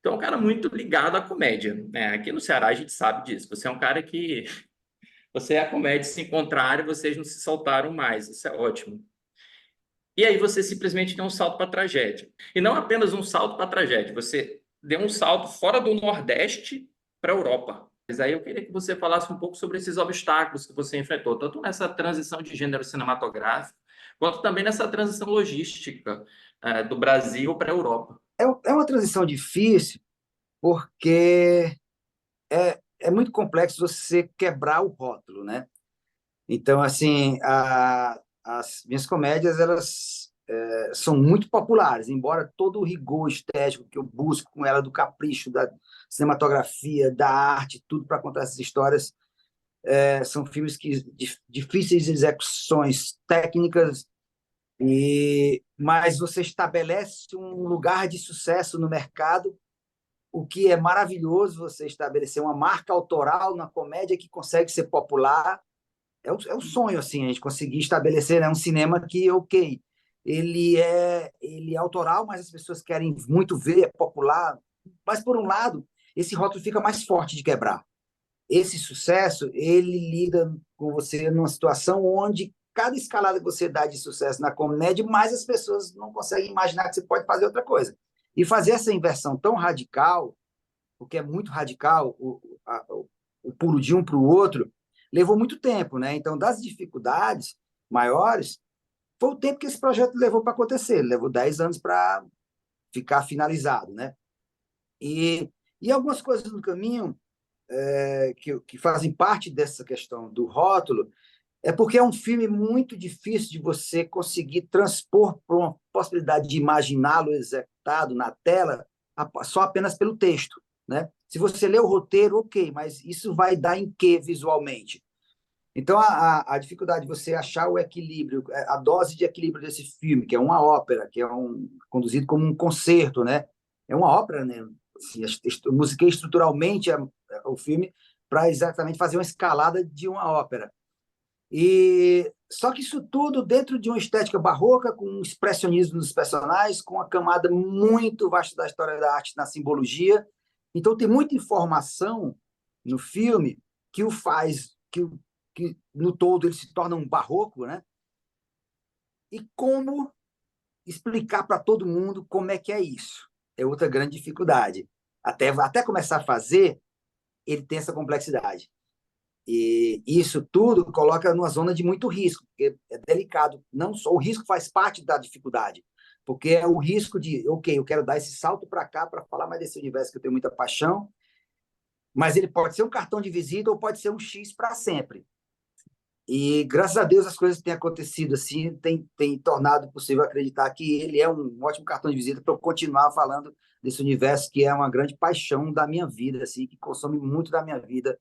Então, é um cara muito ligado à comédia, né? Aqui no Ceará a gente sabe disso. Você é um cara que você é a comédia, se encontraram e vocês não se soltaram mais. Isso é ótimo. E aí você simplesmente deu um salto para a tragédia. E não apenas um salto para a tragédia, você deu um salto fora do Nordeste para a Europa. Mas aí eu queria que você falasse um pouco sobre esses obstáculos que você enfrentou, tanto nessa transição de gênero cinematográfico, quanto também nessa transição logística, do Brasil para a Europa. É uma transição difícil porque é muito complexo você quebrar o rótulo, né? Então, assim, as minhas comédias, elas são muito populares, embora todo o rigor estético que eu busco com ela, do capricho, da cinematografia, da arte, tudo para contar essas histórias, são filmes que difíceis de execuções técnicas, mas você estabelece um lugar de sucesso no mercado, o que é maravilhoso, você estabelecer uma marca autoral na comédia que consegue ser popular. É o sonho, assim, a gente conseguir estabelecer, né, um cinema que, ok, ele é autoral, mas as pessoas querem muito ver, é popular. Mas, por um lado, esse rótulo fica mais forte de quebrar. Esse sucesso, ele lida com você numa situação onde cada escalada que você dá de sucesso na comédia, mais as pessoas não conseguem imaginar que você pode fazer outra coisa. E fazer essa inversão tão radical, porque é muito radical, o pulo de um para o outro, levou muito tempo, né? Então, das dificuldades maiores, foi o tempo que esse projeto levou para acontecer. Ele levou 10 anos para ficar finalizado, né? E, e algumas coisas no caminho que fazem parte dessa questão do rótulo é porque é um filme muito difícil de você conseguir transpor para uma possibilidade de imaginá-lo executado na tela só apenas pelo texto, né? Se você lê o roteiro, ok, mas isso vai dar em quê visualmente? Então, a dificuldade de você achar o equilíbrio, a dose de equilíbrio desse filme, que é uma ópera, que é conduzido como um concerto, né? É uma ópera, né? Assim, eu musiquei estruturalmente o filme para exatamente fazer uma escalada de uma ópera. E só que isso tudo dentro de uma estética barroca, com um expressionismo dos personagens, com uma camada muito vasta da história da arte na simbologia. Então tem muita informação no filme que o faz que no todo ele se torna um barroco, né? E como explicar para todo mundo como é que é isso? É outra grande dificuldade. Até começar a fazer, ele tem essa complexidade. E isso tudo coloca numa zona de muito risco, porque é delicado. Não só o risco faz parte da dificuldade, porque é o risco de, ok, eu quero dar esse salto para cá para falar mais desse universo que eu tenho muita paixão, mas ele pode ser um cartão de visita ou pode ser um X para sempre. E graças a Deus as coisas têm acontecido assim, tem tornado possível acreditar que ele é um ótimo cartão de visita para eu continuar falando desse universo que é uma grande paixão da minha vida, assim, que consome muito da minha vida,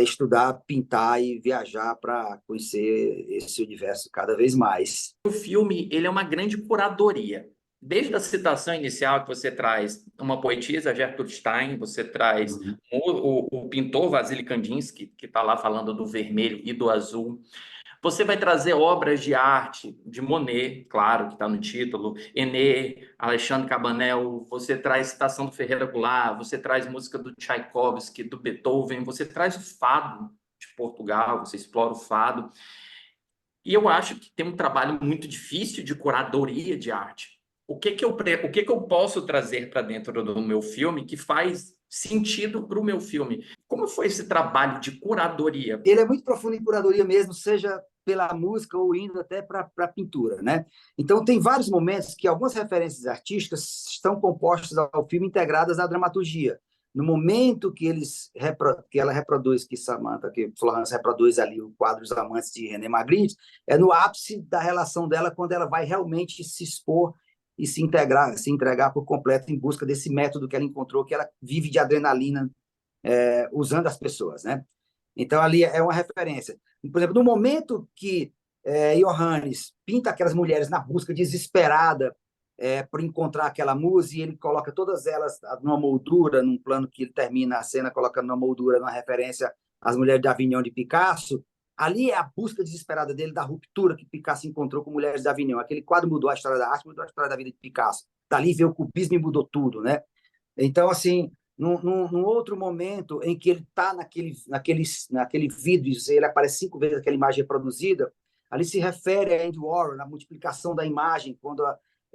estudar, pintar e viajar para conhecer esse universo cada vez mais. O filme, ele é uma grande curadoria. Desde a citação inicial que você traz uma poetisa, Gertrude Stein, você traz Uhum. o pintor Vasily Kandinsky, que está lá falando do vermelho e do azul. Você vai trazer obras de arte de Monet, claro, que está no título, Ené, Alexandre Cabanel, você traz citação do Ferreira Goulart, você traz música do Tchaikovsky, do Beethoven, você traz o fado de Portugal, você explora o fado. E eu acho que tem um trabalho muito difícil de curadoria de arte. O que que eu posso trazer para dentro do meu filme que faz sentido para o meu filme? Como foi esse trabalho de curadoria? Ele é muito profundo em curadoria mesmo, seja pela música ou indo até para a pintura, né? Então tem vários momentos que algumas referências artísticas estão compostas ao filme integradas na dramaturgia. No momento que ela reproduz, que Samantha, que Florence reproduz ali o quadro Os Amantes de René Magritte, é no ápice da relação dela quando ela vai realmente se expor e se entregar por completo em busca desse método que ela encontrou, que ela vive de adrenalina, usando as pessoas, né? Então, ali é uma referência. Por exemplo, no momento que Johannes pinta aquelas mulheres na busca desesperada por encontrar aquela musa, e ele coloca todas elas numa moldura, num plano que ele termina a cena colocando numa moldura, numa referência às mulheres de Avignon de Picasso, ali é a busca desesperada dele da ruptura que Picasso encontrou com mulheres de Avignon. Aquele quadro mudou a história da arte, mudou a história da vida de Picasso. Dali veio o cubismo e mudou tudo, né? Então, assim, num outro momento em que ele está naquele vídeo, ele aparece 5 vezes aquela imagem reproduzida, ali se refere a Andy Warhol, na multiplicação da imagem, quando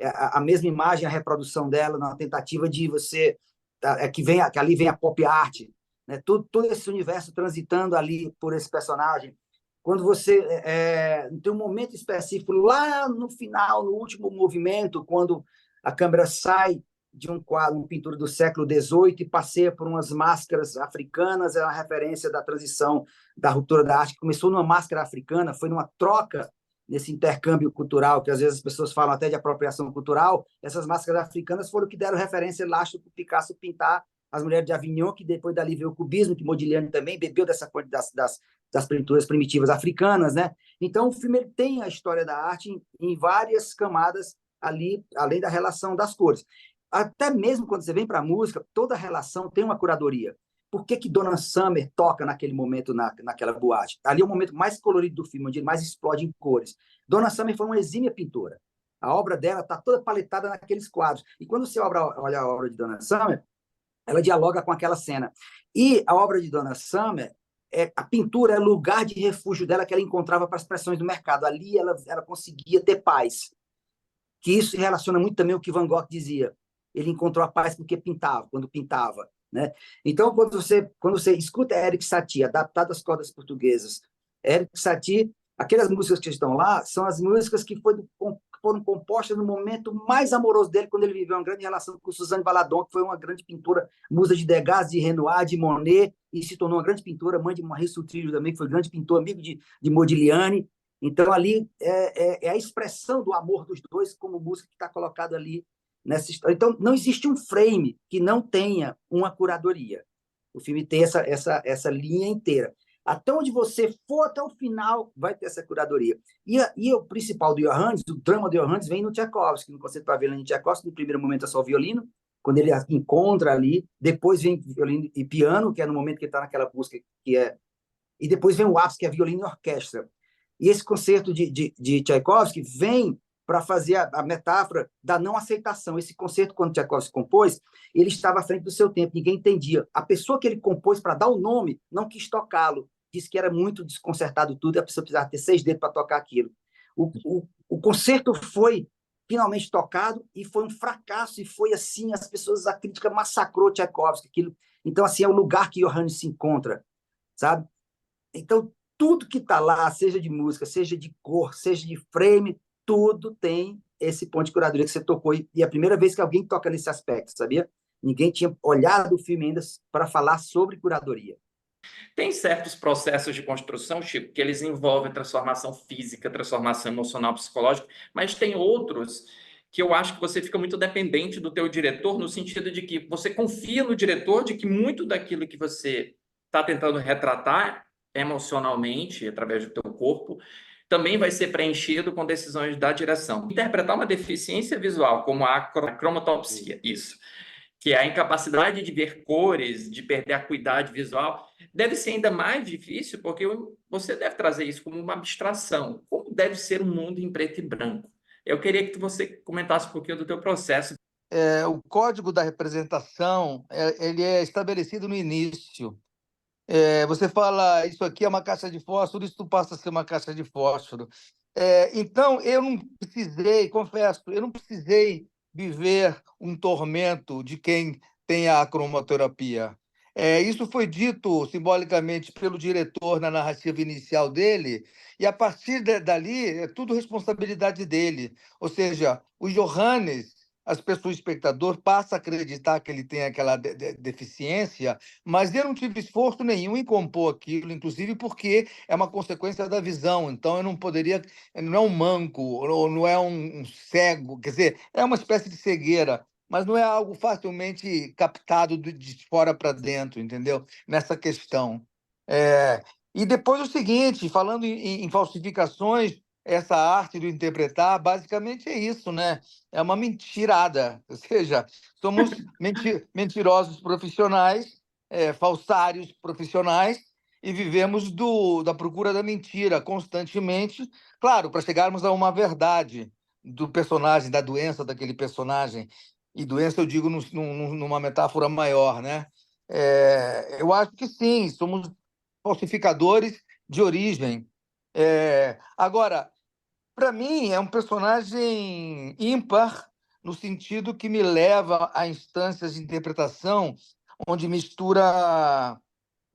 a mesma imagem, a reprodução dela, na tentativa de você... que ali vem a pop art, né? Todo esse universo transitando ali por esse personagem. Quando você tem um momento específico, lá no final, no último movimento, quando a câmera sai de um quadro, uma pintura do século XVIII e passeia por umas máscaras africanas, é uma referência da transição, da ruptura da arte, que começou numa máscara africana, foi numa troca nesse intercâmbio cultural, que às vezes as pessoas falam até de apropriação cultural. Essas máscaras africanas foram que deram referência lá para o Picasso pintar as mulheres de Avignon, que depois dali veio o cubismo, que Modigliani também bebeu dessa coisa das pinturas primitivas africanas, né? Então, o filme ele tem a história da arte em várias camadas ali, além da relação das cores. Até mesmo quando você vem para a música, toda relação tem uma curadoria. Por que Donna Summer toca naquele momento naquela boate? Ali é o momento mais colorido do filme, onde ele mais explode em cores. Donna Summer foi uma exímia pintora. A obra dela está toda paletada naqueles quadros. E quando você olha a obra de Donna Summer, ela dialoga com aquela cena. E a obra de Donna Summer, a pintura é o lugar de refúgio dela que ela encontrava para as pressões do mercado. Ali ela conseguia ter paz. Que isso se relaciona muito também ao que Van Gogh dizia. Ele encontrou a paz porque pintava, quando pintava, né? Então, quando você escuta Erik Satie, adaptado às cordas portuguesas, Erik Satie, aquelas músicas que estão lá são as músicas que foram compostas no momento mais amoroso dele, quando ele viveu uma grande relação com Suzanne Valadon, que foi uma grande pintora, musa de Degas, de Renoir, de Monet, e se tornou uma grande pintora, mãe de Maurice Utrillo também, que foi grande pintor, amigo de Modigliani. Então, ali é a expressão do amor dos dois como música que está colocada ali nessa história. Então, não existe um frame que não tenha uma curadoria. O filme tem essa linha inteira. Até onde você for até o final, vai ter essa curadoria. E o principal do Johannes, o drama do Johannes, vem no Tchaikovsky, no concerto para violino de Tchaikovsky. No primeiro momento é só o violino, quando ele encontra ali. Depois vem violino e piano, que é no momento que ele está naquela busca que é... E depois vem o ápice, que é violino e orquestra. E esse concerto de Tchaikovsky vem para fazer a metáfora da não aceitação. Esse concerto, quando Tchaikovsky compôs, ele estava à frente do seu tempo, ninguém entendia. A pessoa que ele compôs para dar o nome não quis tocá-lo, disse que era muito desconcertado tudo, e a pessoa precisava ter 6 dedos para tocar aquilo. O concerto foi finalmente tocado e foi um fracasso, e foi assim, as pessoas, a crítica massacrou Tchaikovsky. Aquilo. Então, assim, é o lugar que Johannes se encontra, sabe? Então, tudo que está lá, seja de música, seja de cor, seja de frame, tudo tem esse ponto de curadoria que você tocou. E é a primeira vez que alguém toca nesse aspecto, sabia? Ninguém tinha olhado o filme ainda para falar sobre curadoria. Tem certos processos de construção, Chico, que eles envolvem transformação física, transformação emocional, psicológica, mas tem outros que eu acho que você fica muito dependente do teu diretor, no sentido de que você confia no diretor de que muito daquilo que você está tentando retratar emocionalmente, através do teu corpo, também vai ser preenchido com decisões da direção. Interpretar uma deficiência visual como a cromatopsia, isso, que é a incapacidade de ver cores, de perder a acuidade visual, deve ser ainda mais difícil, porque você deve trazer isso como uma abstração. Como deve ser um mundo em preto e branco? Eu queria que você comentasse um pouquinho do teu processo. O código da representação ele é estabelecido no início. Você fala, isso aqui é uma caixa de fósforo, isso passa a ser uma caixa de fósforo. Então, eu não precisei, confesso, eu não precisei viver um tormento de quem tem a cromoterapia. Isso foi dito simbolicamente pelo diretor na narrativa inicial dele, e a partir dali é tudo responsabilidade dele. Ou seja, o Johannes, as pessoas, o espectador, passa a acreditar que ele tem aquela deficiência, mas eu não tive esforço nenhum em compor aquilo, inclusive porque é uma consequência da visão. Então, eu não poderia, não é um manco, ou não é um cego, quer dizer, é uma espécie de cegueira, mas não é algo facilmente captado de fora para dentro, entendeu? Nessa questão. E depois o seguinte, falando em falsificações, essa arte do interpretar, basicamente é isso, né? É uma mentirada, ou seja, somos mentirosos profissionais, falsários profissionais, e vivemos da procura da mentira constantemente, claro, para chegarmos a uma verdade do personagem, da doença daquele personagem. E doença eu digo numa metáfora maior, né? Eu acho que sim, somos falsificadores de origem. Agora, para mim, é um personagem ímpar, no sentido que me leva a instâncias de interpretação onde mistura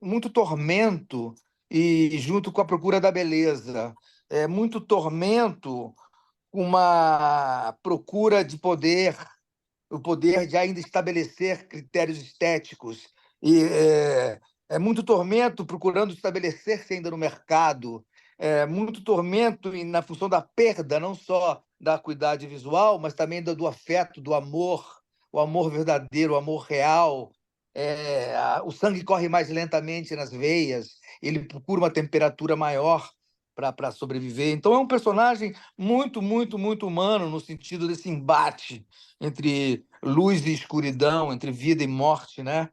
muito tormento e junto com a procura da beleza. Muito tormento, uma procura de poder, o poder de ainda estabelecer critérios estéticos. É muito tormento procurando estabelecer-se ainda no mercado, muito tormento na função da perda, não só da acuidade visual, mas também do afeto, do amor, o amor verdadeiro, o amor real. O sangue corre mais lentamente nas veias, ele procura uma temperatura maior para sobreviver. Então, é um personagem muito, muito, muito humano no sentido desse embate entre luz e escuridão, entre vida e morte, né?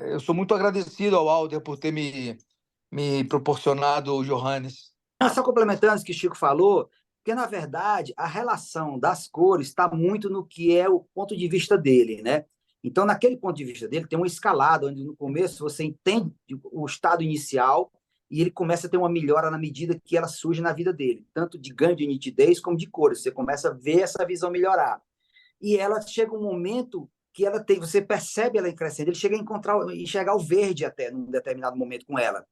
Eu sou muito agradecido ao Alder por ter me proporcionado o Johannes. Só complementando o que o Chico falou, porque, na verdade, a relação das cores está muito no que é o ponto de vista dele, né? Então, naquele ponto de vista dele, tem uma escalada, onde no começo você entende o estado inicial e ele começa a ter uma melhora na medida que ela surge na vida dele, tanto de ganho de nitidez como de cores. Você começa a ver essa visão melhorar. E ela chega um momento que ela tem, você percebe ela crescendo, ele chega a enxergar o verde até num determinado momento com ela.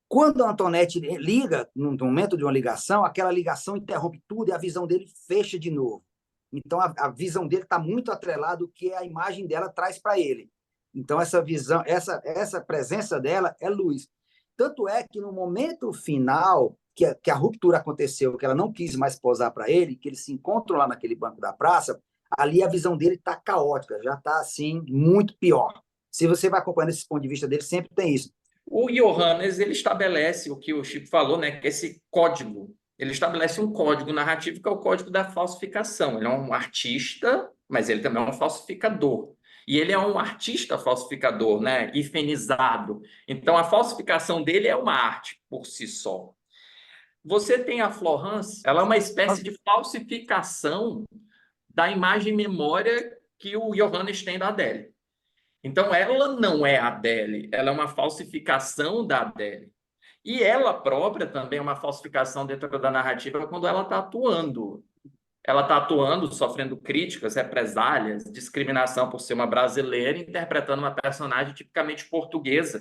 Quando a Antoinette liga, no momento de uma ligação, aquela ligação interrompe tudo e a visão dele fecha de novo. Então, a visão dele está muito atrelada ao que a imagem dela traz para ele. Então, essa visão, essa presença dela é luz. Tanto é que no momento final, que a ruptura aconteceu, que ela não quis mais posar para ele, que eles se encontram lá naquele banco da praça, ali a visão dele está caótica, já está assim, muito pior. Se você vai acompanhando esse ponto de vista dele, sempre tem isso. O Johannes, ele estabelece o que o Chico falou, né, que esse código, ele estabelece um código narrativo que é o código da falsificação. Ele é um artista, mas ele também é um falsificador. E ele é um artista falsificador, né, hifenizado. Então, a falsificação dele é uma arte por si só. Você tem a Florence, ela é uma espécie de falsificação da imagem memória que o Johannes tem da Adele. Então, ela não é a Adele, ela é uma falsificação da Adele. E ela própria também é uma falsificação dentro da narrativa quando ela está atuando. Ela está atuando, sofrendo críticas, represálias, discriminação por ser uma brasileira, interpretando uma personagem tipicamente portuguesa.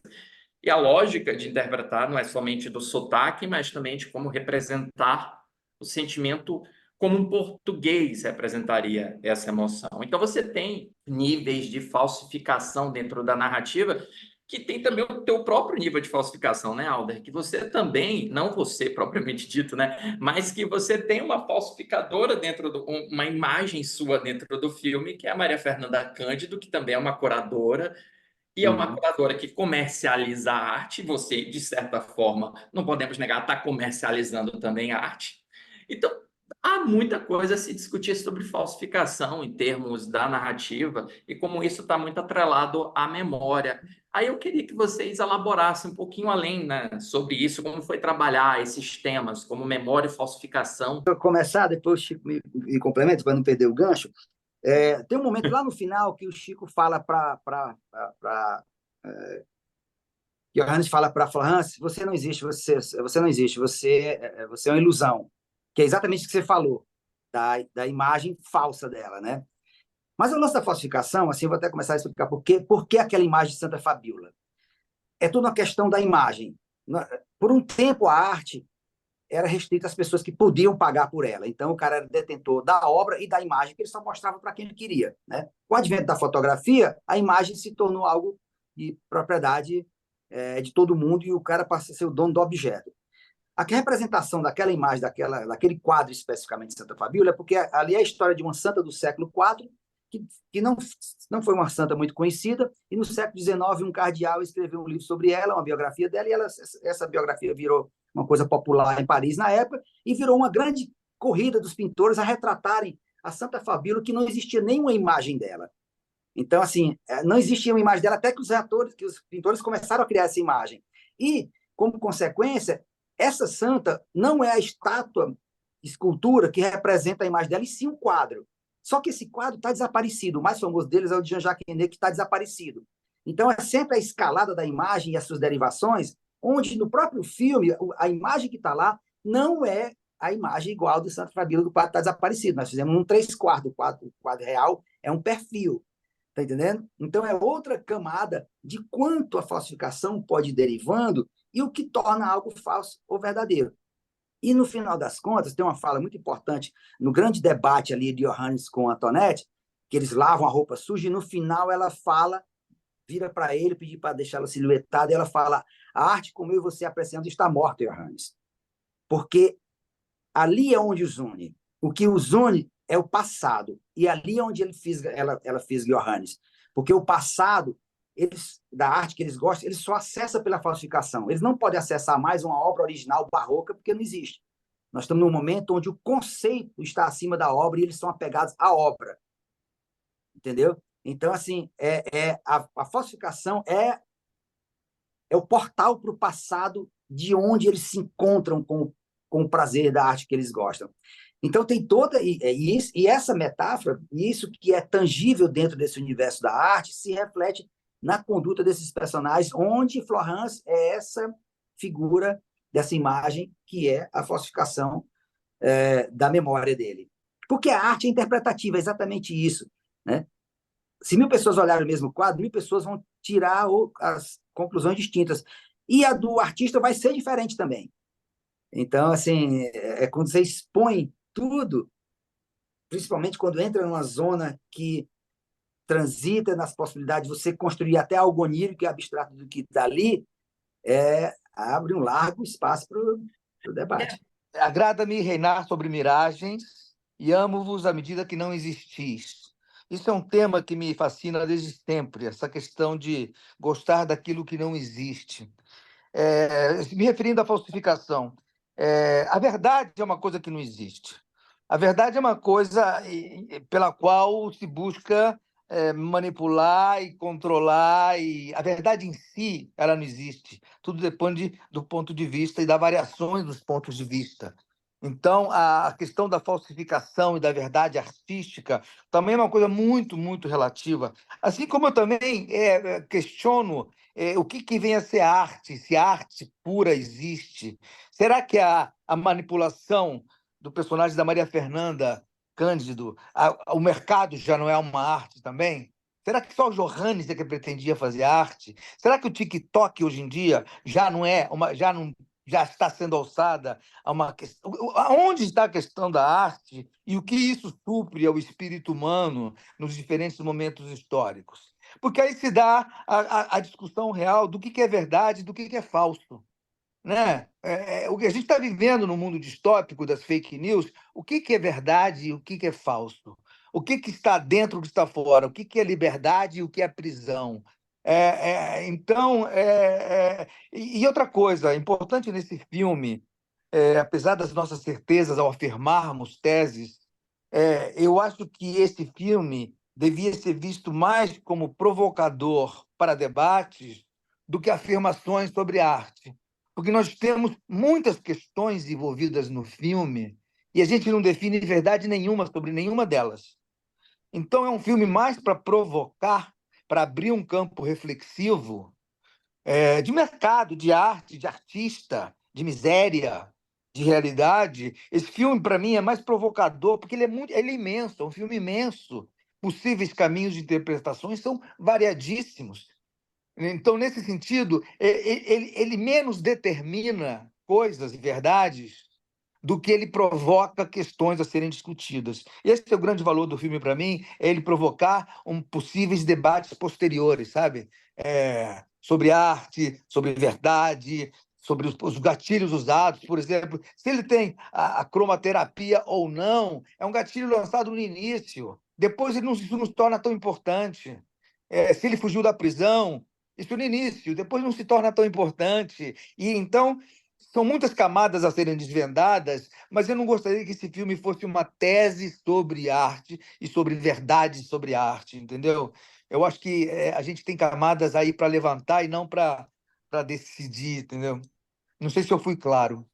E a lógica de interpretar não é somente do sotaque, mas também de como representar o sentimento como um português representaria essa emoção. Então, você tem níveis de falsificação dentro da narrativa que tem também o teu próprio nível de falsificação, né, Alder? Que você também, não você propriamente dito, né, mas que você tem uma falsificadora uma imagem sua dentro do filme, que é a Maria Fernanda Cândido, que também é uma curadora, e é uma curadora que comercializa a arte. Você, de certa forma, não podemos negar, está comercializando também a arte. Então, há muita coisa a se discutir sobre falsificação em termos da narrativa e como isso está muito atrelado à memória. Aí eu queria que vocês elaborassem um pouquinho além, né, sobre isso, como foi trabalhar esses temas, como memória e falsificação. Vou começar, depois o Chico me complementa, para não perder o gancho. Tem um momento lá no final que o Chico fala Johannes fala para Florence, você não existe, você não existe, você é uma ilusão, que é exatamente o que você falou, da imagem falsa dela, né? Mas o lance da falsificação, assim, eu vou até começar a explicar por que aquela imagem de Santa Fabíola. É tudo uma questão da imagem. Por um tempo, a arte era restrita às pessoas que podiam pagar por ela. Então, o cara era detentor da obra e da imagem que ele só mostrava para quem ele queria, né? Com o advento da fotografia, a imagem se tornou algo de propriedade de todo mundo e o cara passa a ser o dono do objeto. A representação daquela imagem, daquele quadro especificamente de Santa Fabíola, é porque ali é a história de uma santa do século IV, que não foi uma santa muito conhecida, e no século XIX um cardeal escreveu um livro sobre ela, uma biografia dela, e essa biografia virou uma coisa popular em Paris na época, e virou uma grande corrida dos pintores a retratarem a Santa Fabíola, que não existia nenhuma imagem dela. Então, assim, não existia uma imagem dela até que os pintores começaram a criar essa imagem. E, como consequência, essa santa não é a escultura que representa a imagem dela, e sim um quadro. Só que esse quadro está desaparecido. O mais famoso deles é o de Jean-Jacques René, que está desaparecido. Então, é sempre a escalada da imagem e as suas derivações, onde no próprio filme, a imagem que está lá não é a imagem igual do Santo Fabíola do quadro está desaparecido. Nós fizemos um 3/4, o quadro real é um perfil. Está entendendo? Então, é outra camada de quanto a falsificação pode ir derivando e o que torna algo falso ou verdadeiro. E, no final das contas, tem uma fala muito importante no grande debate ali de Johannes com Antoinette, que eles lavam a roupa suja, e no final ela fala, vira para ele, pedir para deixá-la silhuetada, e ela fala: a arte como eu e você apreciamos está morta, Johannes. Porque ali é onde os une. O que os une é o passado. E ali é onde ela fez Johannes. Porque o passado, da arte que eles gostam, eles só acessam pela falsificação. Eles não podem acessar mais uma obra original barroca, porque não existe. Nós estamos num momento onde o conceito está acima da obra e eles são apegados à obra. Entendeu? Então, assim, a falsificação é o portal para o passado, de onde eles se encontram com o prazer da arte que eles gostam. Então, tem toda. E essa metáfora, isso que é tangível dentro desse universo da arte, se reflete na conduta desses personagens, onde Florence é essa figura dessa imagem, que é a falsificação da memória dele. Porque a arte é interpretativa, é exatamente isso. Né? Se 1.000 pessoas olharem o mesmo quadro, 1.000 pessoas vão tirar as conclusões distintas. E a do artista vai ser diferente também. Então, assim, quando você expõe tudo, principalmente quando entra numa zona que transita nas possibilidades de você construir até algo onírico e abstrato do que está ali, abre um largo espaço para o debate. Agrada-me reinar sobre miragens e amo-vos à medida que não existis. Isso é um tema que me fascina desde sempre, essa questão de gostar daquilo que não existe. Me referindo à falsificação, a verdade é uma coisa que não existe. A verdade é uma coisa pela qual se busca manipular e controlar, e a verdade em si, ela não existe. Tudo depende do ponto de vista e das variações dos pontos de vista. Então, a questão da falsificação e da verdade artística também é uma coisa muito, muito relativa. Assim como eu também questiono o que vem a ser arte, se a arte pura existe. Será que a manipulação do personagem da Maria Fernanda Cândido, o mercado já não é uma arte também? Será que só o Johannes é que pretendia fazer arte? Será que o TikTok hoje em dia já não é já está sendo alçada a uma questão? Onde está a questão da arte e o que isso supre ao espírito humano nos diferentes momentos históricos? Porque aí se dá a discussão real do que é verdade e do que é falso. Né? O que a gente está vivendo no mundo distópico das fake news, o que é verdade e o que é falso? O que está dentro e o que está fora? O que é liberdade e o que é prisão? Então, e outra coisa importante nesse filme, apesar das nossas certezas ao afirmarmos teses, eu acho que esse filme devia ser visto mais como provocador para debates do que afirmações sobre arte. Porque nós temos muitas questões envolvidas no filme e a gente não define verdade nenhuma sobre nenhuma delas. Então, é um filme mais para provocar, para abrir um campo reflexivo de mercado, de arte, de artista, de miséria, de realidade. Esse filme, para mim, é mais provocador, porque ele é imenso, é um filme imenso. Possíveis caminhos de interpretações são variadíssimos. Então, nesse sentido, ele menos determina coisas e verdades do que ele provoca questões a serem discutidas. Esse é o grande valor do filme para mim, é ele provocar possíveis debates posteriores, sabe? Sobre arte, sobre verdade, sobre os gatilhos usados, por exemplo, se ele tem a cromaterapia ou não, é um gatilho lançado no início, depois isso não se torna tão importante. Se ele fugiu da prisão, isso no início, depois não se torna tão importante. E então são muitas camadas a serem desvendadas, mas eu não gostaria que esse filme fosse uma tese sobre arte e sobre verdade sobre arte, entendeu? Eu acho que a gente tem camadas aí para levantar e não para decidir, entendeu? Não sei se eu fui claro.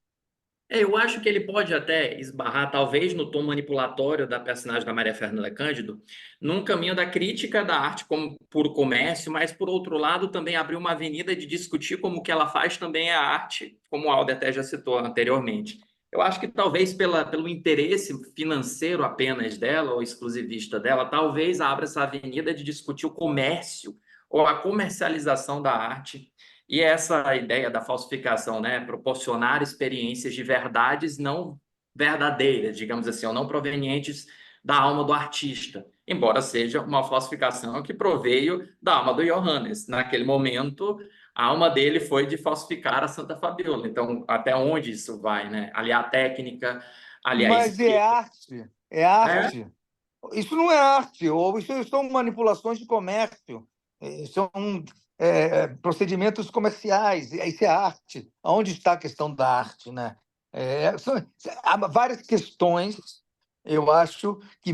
Eu acho que ele pode até esbarrar, talvez, no tom manipulatório da personagem da Maria Fernanda Cândido, num caminho da crítica da arte como puro comércio, mas, por outro lado, também abrir uma avenida de discutir como o que ela faz também é arte, como o Alder até já citou anteriormente. Eu acho que talvez pelo interesse financeiro apenas dela, ou exclusivista dela, talvez abra essa avenida de discutir o comércio ou a comercialização da arte e essa ideia da falsificação, né? Proporcionar experiências de verdades não verdadeiras, digamos assim, ou não provenientes da alma do artista, embora seja uma falsificação que proveio da alma do Johannes. Naquele momento, a alma dele foi de falsificar a Santa Fabiola. Então, até onde isso vai, né? Ali a técnica, ali a Mas é escrita. arte, é É, arte. Isso não é arte, ou isso são manipulações de comércio, são procedimentos comerciais, isso é arte. Onde está a questão da arte, né? Há várias questões, eu acho que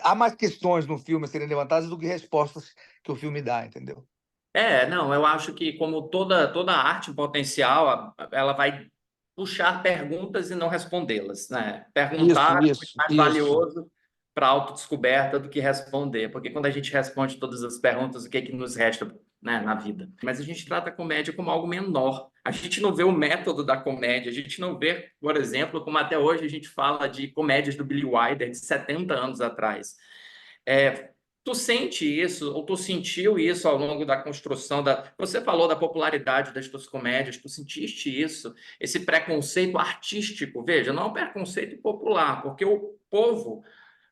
há mais questões no filme a serem levantadas do que respostas que o filme dá, entendeu? não, eu acho que como toda arte potencial, ela vai puxar perguntas e não respondê-las, né? Isso, Perguntar é muito isso, mais isso. valioso para a autodescoberta do que responder, porque quando a gente responde todas as perguntas, o que é que nos resta, né, na vida? Mas a gente trata a comédia como algo menor. A gente não vê o método da comédia, a gente não vê, por exemplo, como até hoje a gente fala de comédias do Billy Wilder de 70 anos atrás. É, tu sente isso, ou tu sentiu isso ao longo da construção da. Você falou da popularidade das tuas comédias, tu sentiste isso, esse preconceito artístico? Veja, não é um preconceito popular, porque o povo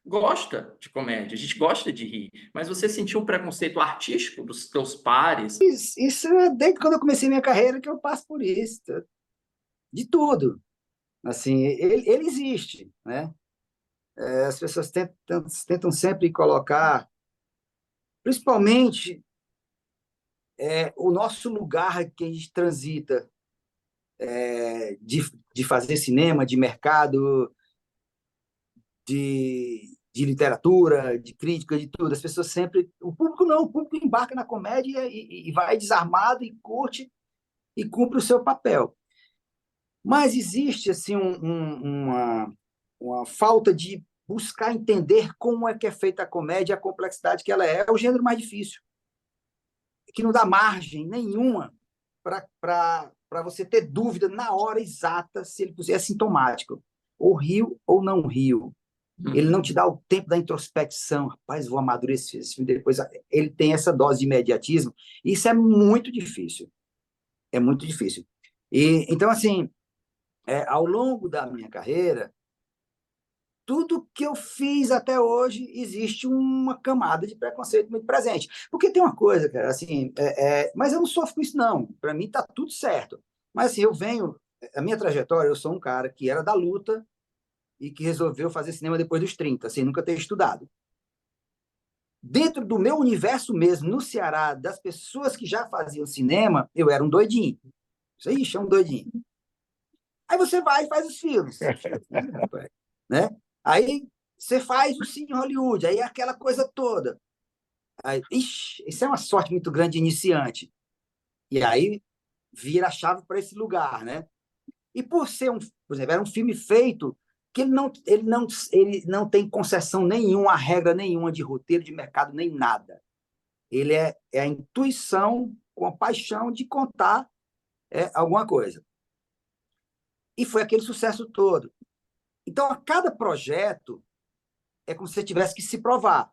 gosta de comédia, a gente gosta de rir, mas você sentiu um preconceito artístico dos teus pares? Isso é desde quando eu comecei minha carreira que eu passo por isso, de tudo. Assim, ele existe, né? As pessoas tentam sempre colocar, principalmente o nosso lugar que a gente transita, de fazer cinema, de mercado, de literatura, de crítica, de tudo. As pessoas sempre. O público não, o público embarca na comédia e vai desarmado e curte e cumpre o seu papel. Mas existe assim uma falta de buscar entender como é que é feita a comédia, a complexidade que ela é o gênero mais difícil, que não dá margem nenhuma para você ter dúvida na hora exata se ele é sintomático, ou riu ou não riu. Ele não te dá o tempo da introspecção. Rapaz, vou amadurecer esse filme depois. Ele tem essa dose de imediatismo. Isso é muito difícil. É muito difícil. Então, assim, ao longo da minha carreira, tudo que eu fiz até hoje existe uma camada de preconceito muito presente. Porque tem uma coisa, cara, assim, mas eu não sofro com isso, não. Para mim tá tudo certo. Mas assim, a minha trajetória, eu sou um cara que era da luta e que resolveu fazer cinema depois dos 30, sem nunca ter estudado. Dentro do meu universo mesmo, no Ceará, das pessoas que já faziam cinema, eu era um doidinho. Isso aí, chama um doidinho. Aí você vai e faz os filmes, né? Aí você faz o Cine Hollywood, aí aquela coisa toda. Aí, ixi, isso é uma sorte muito grande de iniciante. E aí vira a chave para esse lugar, né? E por exemplo, era um filme feito que ele não tem concessão nenhuma, regra nenhuma de roteiro, de mercado, nem nada. Ele é a intuição com a paixão de contar alguma coisa. E foi aquele sucesso todo. Então, a cada projeto é como se você tivesse que se provar.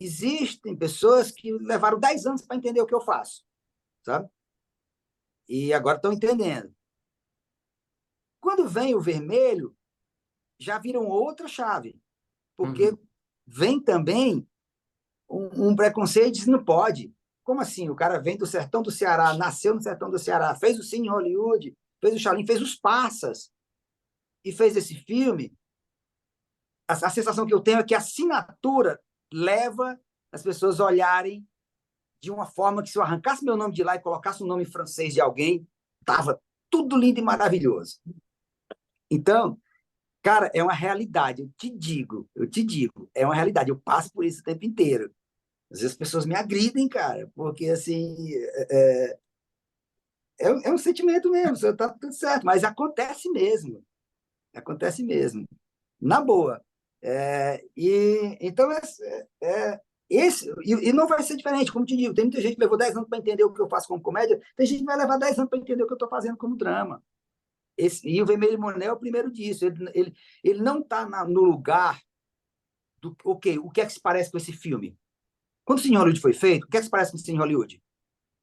Existem pessoas que levaram 10 anos para entender o que eu faço, sabe? E agora estão entendendo. Quando vem o vermelho, já viram outra chave, porque vem também um preconceito de não pode. Como assim? O cara vem do sertão do Ceará, nasceu no sertão do Ceará, fez o Cine Hollywood, fez o Chalim, fez os Passas e fez esse filme. A sensação que eu tenho é que a assinatura leva as pessoas a olharem de uma forma que se eu arrancasse meu nome de lá e colocasse um nome francês de alguém, tava tudo lindo e maravilhoso. Então, cara, é uma realidade, eu te digo, é uma realidade, eu passo por isso o tempo inteiro. Às vezes as pessoas me agridem, cara, porque assim, é um sentimento mesmo, tá tudo certo, mas acontece mesmo. Acontece mesmo. Na boa. Então, e não vai ser diferente, como te digo, tem muita gente que levou 10 anos para entender o que eu faço como comédia, tem gente que vai levar 10 anos para entender o que eu estou fazendo como drama. E o Vermelho Monet é o primeiro disso. Ele não está no lugar do okay, o que é que se parece com esse filme. Quando o Cine Hollywood foi feito, o que é que se parece com o Cine Hollywood?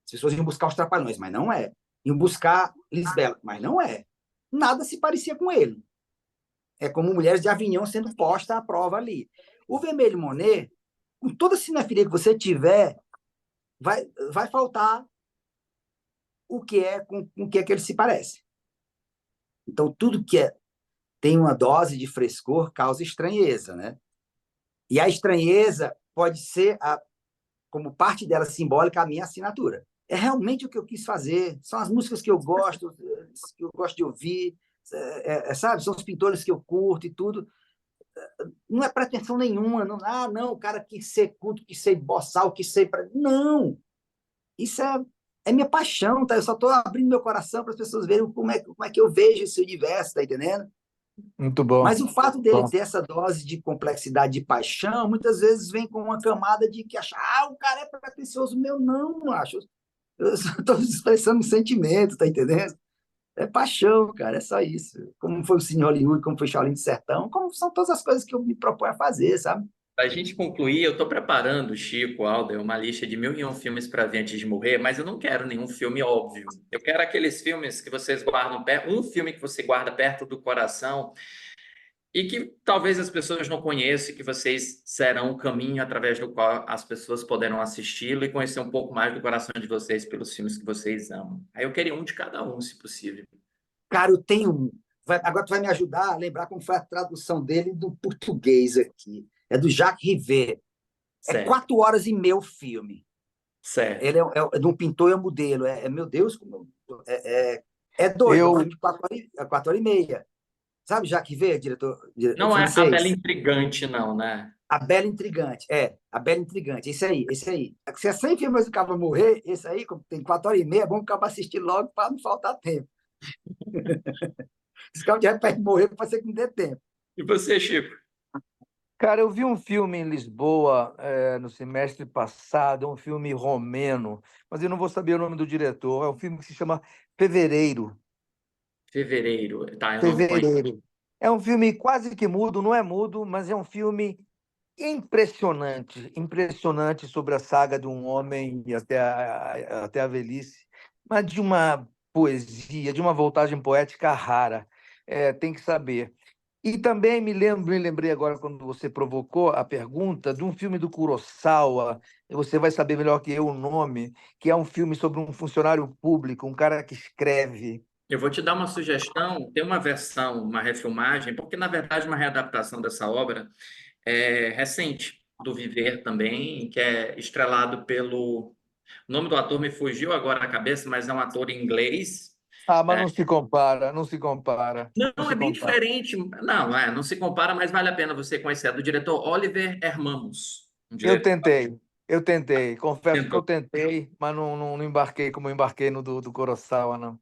As pessoas iam buscar os Trapalhões, mas não é. Iam buscar Lisbela, mas não é. Nada se parecia com ele. É como Mulheres de Avignon sendo posta à prova ali. O Vermelho Monet, com toda a cinefilia que você tiver, vai faltar o que é com o que é que ele se parece. Então, tudo que tem uma dose de frescor causa estranheza, né? E a estranheza pode ser, como parte dela simbólica, a minha assinatura. É realmente o que eu quis fazer, são as músicas que eu gosto de ouvir, sabe? São os pintores que eu curto e tudo. Não é pretensão nenhuma, não, o cara quis ser culto, quis ser boçal, quis ser... Não! Isso é minha paixão, tá? Eu só estou abrindo meu coração para as pessoas verem como é que eu vejo esse universo, tá entendendo? Muito bom. Mas o fato dele ter essa dose de complexidade, de paixão, muitas vezes vem com uma camada de que achar, o cara é pretencioso. Meu, não, acho. Eu só estou expressando um sentimento, tá entendendo? É paixão, cara, é só isso. Como foi o Cine Hollywood, como foi Shaolin do Sertão, como são todas as coisas que eu me proponho a fazer, sabe? Para a gente concluir, eu estou preparando, Chico, Alder, uma lista de 1001 filmes para ver antes de morrer, mas eu não quero nenhum filme óbvio. Eu quero aqueles filmes que vocês guardam perto, um filme que você guarda perto do coração e que talvez as pessoas não conheçam, e que vocês serão o caminho através do qual as pessoas poderão assisti-lo e conhecer um pouco mais do coração de vocês pelos filmes que vocês amam. Aí eu queria um de cada um, se possível. Cara, eu tenho um. Agora tu vai me ajudar a lembrar como foi a tradução dele do português aqui. É do Jacques Rivet. É Certo, 4 horas e meia o filme. certo. Ele é de um pintor e um modelo. Meu Deus, é doido. É um Eu, filme de 4 horas e meia. Sabe Jacques Rivet, diretor Não é A Bela francês? Intrigante, não, né? A Bela Intrigante. A Bela Intrigante. Esse aí, esse aí. Se é 100 filmes do cara morrer, esse aí, como tem 4 horas e meia, é bom acabar assistir logo para não faltar tempo. Se o cara de repente morrer, pode ser que não dê tempo. E você, Chico? cara, eu vi um filme em Lisboa no semestre passado, um filme romeno, mas eu não vou saber o nome do diretor. É um filme que se chama Fevereiro. Fevereiro. Tá, eu não conheço. Fevereiro. É um filme quase que mudo, não é mudo, mas é um filme impressionante, impressionante sobre a saga de um homem e até a velhice, mas de uma poesia, de uma voltagem poética rara. Tem que saber. E também me lembrei agora, quando você provocou a pergunta, de um filme do Kurosawa, você vai saber melhor que eu o nome, que é um filme sobre um funcionário público, um cara que escreve. Eu vou te dar uma sugestão. Tem uma versão, uma refilmagem, porque na verdade uma readaptação dessa obra é recente, do Viver também, que é estrelado pelo... O nome do ator me fugiu agora à cabeça, mas é um ator inglês. Ah, mas não se compara, não se compara, não Não, é se bem compara. diferente. Não, não se compara, mas vale a pena você conhecer. É do diretor Oliver Hermamos. Um Eu diretor tentei, eu tentei, que confesso que eu tentou. tentei, mas não embarquei como embarquei no do Kurosawa, não.